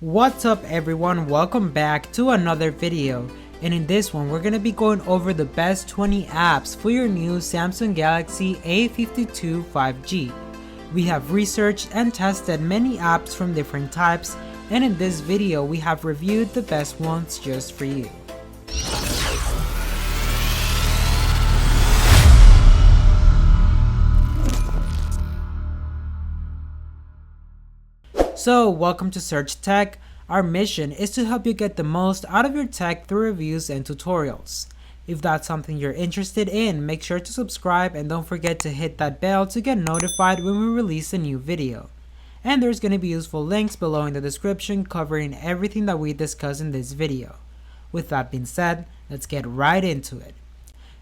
What's up everyone, welcome back to another video, and in this one we're going to be going over the best 20 apps for your new Samsung Galaxy A52 5G. We have researched and tested many apps from different types, and in this video we have reviewed the best ones just for you. So welcome to Search Tech. Our mission is to help you get the most out of your tech through reviews and tutorials. If that's something you're interested in, make sure to subscribe and don't forget to hit that bell to get notified when we release a new video. And there's going to be useful links below in the description covering everything that we discuss in this video. With that being said, let's get right into it.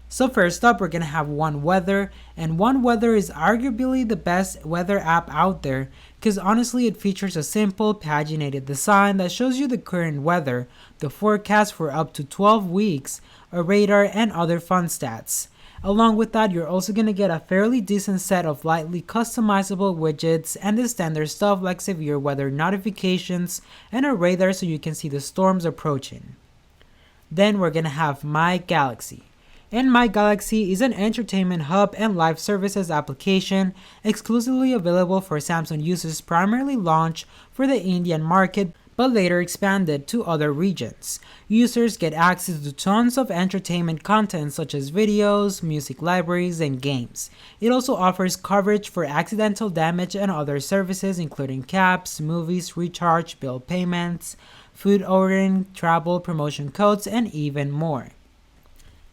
So first up, we're going to have OneWeather, and OneWeather is arguably the best weather app out there because honestly it features a simple paginated design that shows you the current weather, the forecast for up to 12 weeks, a radar, and other fun stats. Along with that, you're also going to get a fairly decent set of lightly customizable widgets and the standard stuff like severe weather notifications and a radar so you can see the storms approaching. Then we're going to have My Galaxy. And My Galaxy is an entertainment hub and live services application exclusively available for Samsung users, primarily launched for the Indian market but later expanded to other regions. Users get access to tons of entertainment content such as videos, music libraries, and games. It also offers coverage for accidental damage and other services including cabs, movies, recharge, bill payments, food ordering, travel, promotion codes, and even more.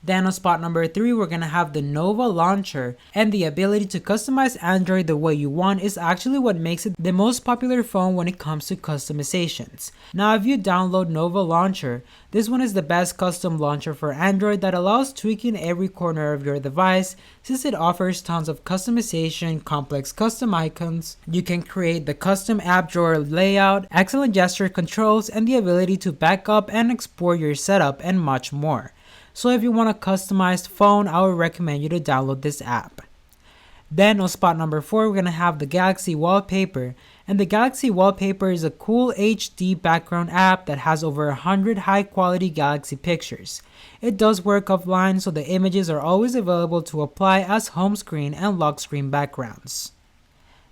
Then on spot number 3, we're going to have the Nova Launcher, and the ability to customize Android the way you want is actually what makes it the most popular phone when it comes to customizations. Now if you download Nova Launcher, this one is the best custom launcher for Android that allows tweaking every corner of your device since it offers tons of customization, complex custom icons. You can create the custom app drawer layout, excellent gesture controls, and the ability to back up and export your setup and much more. So if you want a customized phone, I would recommend you to download this app. Then on spot number 4, we're going to have the Galaxy Wallpaper. And the Galaxy Wallpaper is a cool HD background app that has over 100 high quality Galaxy pictures. It does work offline, so the images are always available to apply as home screen and lock screen backgrounds.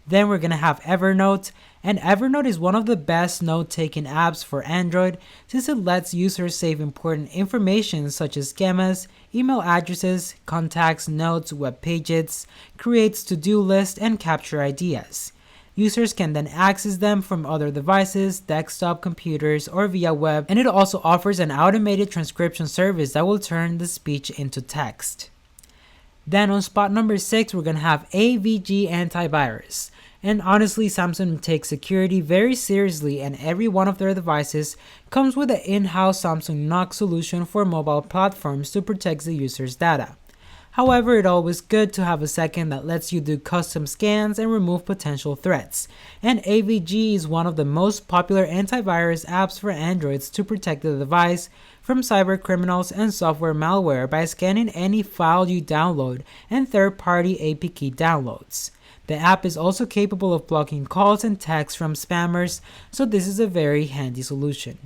Then we're going to have Evernote, and Evernote is one of the best note-taking apps for Android since it lets users save important information such as schemas, email addresses, contacts, notes, web pages, creates to-do lists, and capture ideas. Users can then access them from other devices, desktop computers, or via web, and it also offers an automated transcription service that will turn the speech into text. Then on spot number 6, we're going to have AVG Antivirus. And honestly, Samsung takes security very seriously, and every one of their devices comes with an in-house Samsung Knox solution for mobile platforms to protect the user's data. However, it's always good to have a second that lets you do custom scans and remove potential threats. And AVG is one of the most popular antivirus apps for Androids to protect the device from cyber criminals and software malware by scanning any file you download and third-party APK downloads. The app is also capable of blocking calls and texts from spammers, so this is a very handy solution.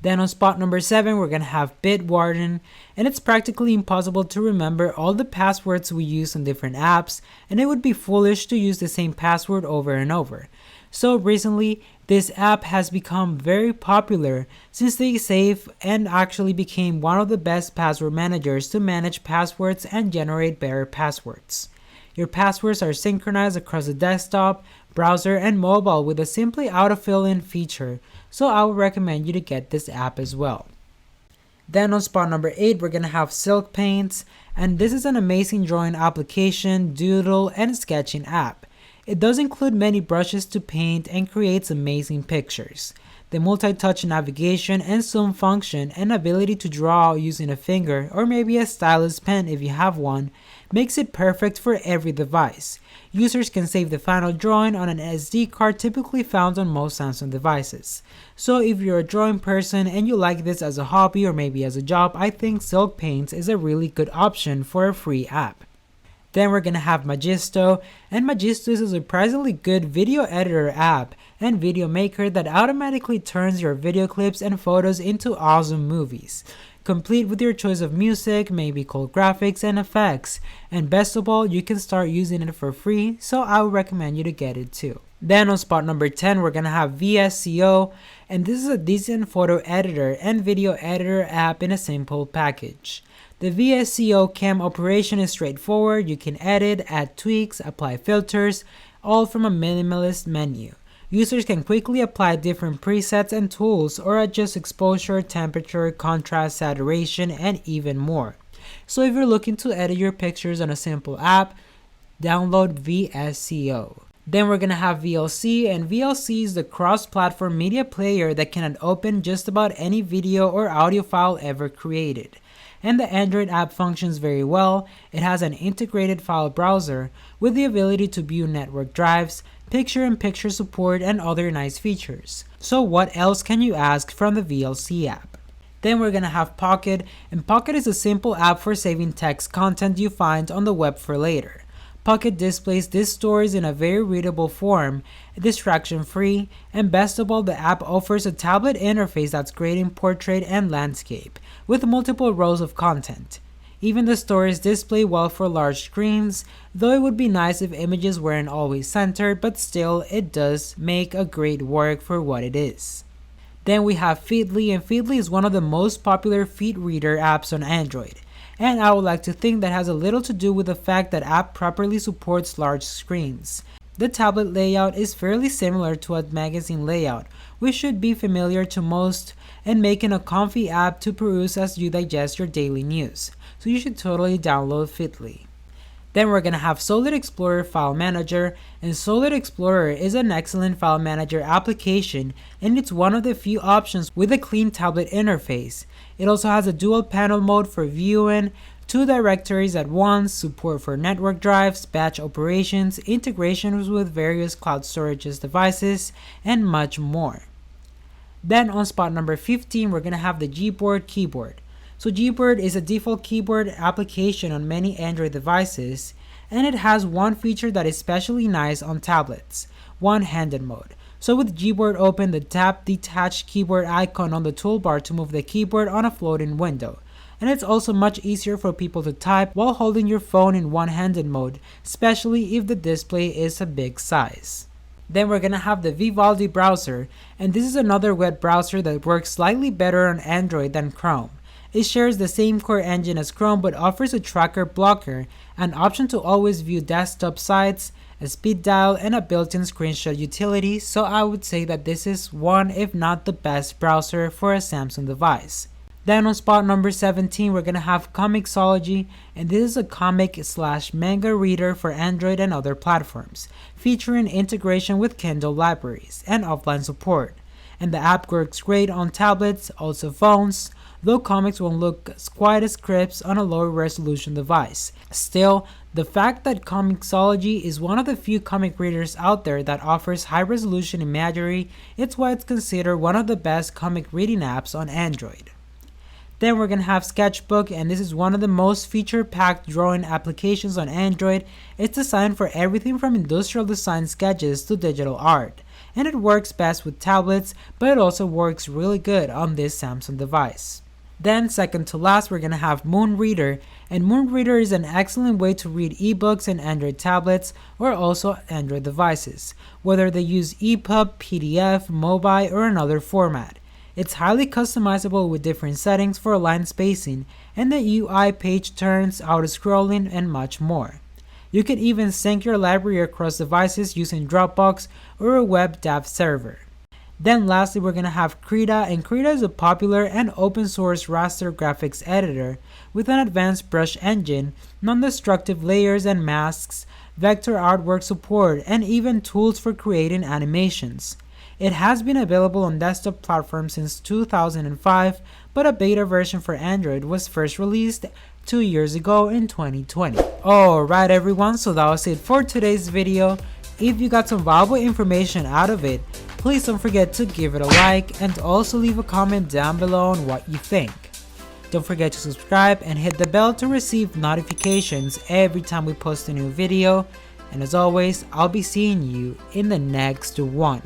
Then on spot number 7, we're going to have BITWARDEN, and it's practically impossible to remember all the passwords we use on different apps, and it would be foolish to use the same password over and over. So recently, this app has become very popular since they save and actually became one of the best password managers to manage passwords and generate better passwords. Your passwords are synchronized across the desktop, browser, and mobile with a simply autofill-in feature, so I would recommend you to get this app as well. Then on spot number 8, we're going to have Silk Paints, and this is an amazing drawing application, doodle, and sketching app. It does include many brushes to paint and creates amazing pictures. The multi-touch navigation and zoom function and ability to draw using a finger or maybe a stylus pen if you have one makes it perfect for every device. Users can save the final drawing on an SD card typically found on most Samsung devices. So if you're a drawing person and you like this as a hobby or maybe as a job, I think Silk Paints is a really good option for a free app. Then we're gonna have Magisto, and Magisto is a surprisingly good video editor app and video maker that automatically turns your video clips and photos into awesome movies, complete with your choice of music, maybe cool graphics and effects, and best of all, you can start using it for free, so I would recommend you to get it too. Then on spot number 10, we're gonna have VSCO, and this is a decent photo editor and video editor app in a simple package. The VSCO cam operation is straightforward. You can edit, add tweaks, apply filters, all from a minimalist menu. Users can quickly apply different presets and tools or adjust exposure, temperature, contrast, saturation, and even more. So if you're looking to edit your pictures on a simple app, download VSCO. Then we're gonna have VLC, and VLC is the cross-platform media player that can open just about any video or audio file ever created. And the Android app functions very well. It has an integrated file browser with the ability to view network drives, picture-in-picture support, and other nice features. So what else can you ask from the VLC app? Then we're gonna have Pocket, and Pocket is a simple app for saving text content you find on the web for later. Pocket displays these stories in a very readable form, distraction-free, and best of all, the app offers a tablet interface that's great in portrait and landscape, with multiple rows of content. Even the stories display well for large screens, though it would be nice if images weren't always centered, but still, it does make a great work for what it is. Then we have Feedly, and Feedly is one of the most popular feed reader apps on Android. And I would like to think that has a little to do with the fact that app properly supports large screens. The tablet layout is fairly similar to a magazine layout, which should be familiar to most, and making a comfy app to peruse as you digest your daily news. So you should totally download Feedly. Then we're gonna have Solid Explorer File Manager, and Solid Explorer is an excellent file manager application, and it's one of the few options with a clean tablet interface. It also has a dual panel mode for viewing, 2 directories at once, support for network drives, batch operations, integrations with various cloud storage devices, and much more. Then on spot number 15, we're gonna have the GBOARD keyboard. So GBOARD is a default keyboard application on many Android devices, and it has one feature that is especially nice on tablets, one-handed mode. So with GBOARD open, tap detached keyboard icon on the toolbar to move the keyboard on a floating window. And it's also much easier for people to type while holding your phone in one-handed mode, especially if the display is a big size. Then we're gonna have the Vivaldi browser, and this is another web browser that works slightly better on Android than Chrome. It shares the same core engine as Chrome but offers a tracker blocker, an option to always view desktop sites, a speed dial, and a built-in screenshot utility, so I would say that this is one if not the best browser for a Samsung device. Then on spot number 17, we're gonna have COMIXOLOGY, and this is a comic/manga reader for Android and other platforms, featuring integration with Kindle libraries and offline support. And the app works great on tablets, also phones, though comics won't look quite as crisp on a lower resolution device. Still, the fact that COMIXOLOGY is one of the few comic readers out there that offers high resolution imagery, it's why it's considered one of the best comic reading apps on Android. Then we're gonna have SKETCHBOOK, and this is one of the most feature-packed drawing applications on Android. It's designed for everything from industrial design sketches to digital art, and it works best with tablets, but it also works really good on this Samsung device. Then second to last, we're gonna have Moonreader, and Moonreader is an excellent way to read ebooks in Android tablets or also Android devices, whether they use EPUB, PDF, mobile, or another format. It's highly customizable with different settings for line spacing, and the UI, page turns, auto-scrolling, and much more. You can even sync your library across devices using Dropbox or a web dev server. Then lastly, we're gonna have Krita, and Krita is a popular and open source raster graphics editor with an advanced brush engine, non-destructive layers and masks, vector artwork support, and even tools for creating animations. It has been available on desktop platforms since 2005, but a beta version for Android was first released 2 years ago in 2020. Alright everyone, so that was it for today's video. If you got some valuable information out of it, please don't forget to give it a like and also leave a comment down below on what you think. Don't forget to subscribe and hit the bell to receive notifications every time we post a new video. And as always, I'll be seeing you in the next one.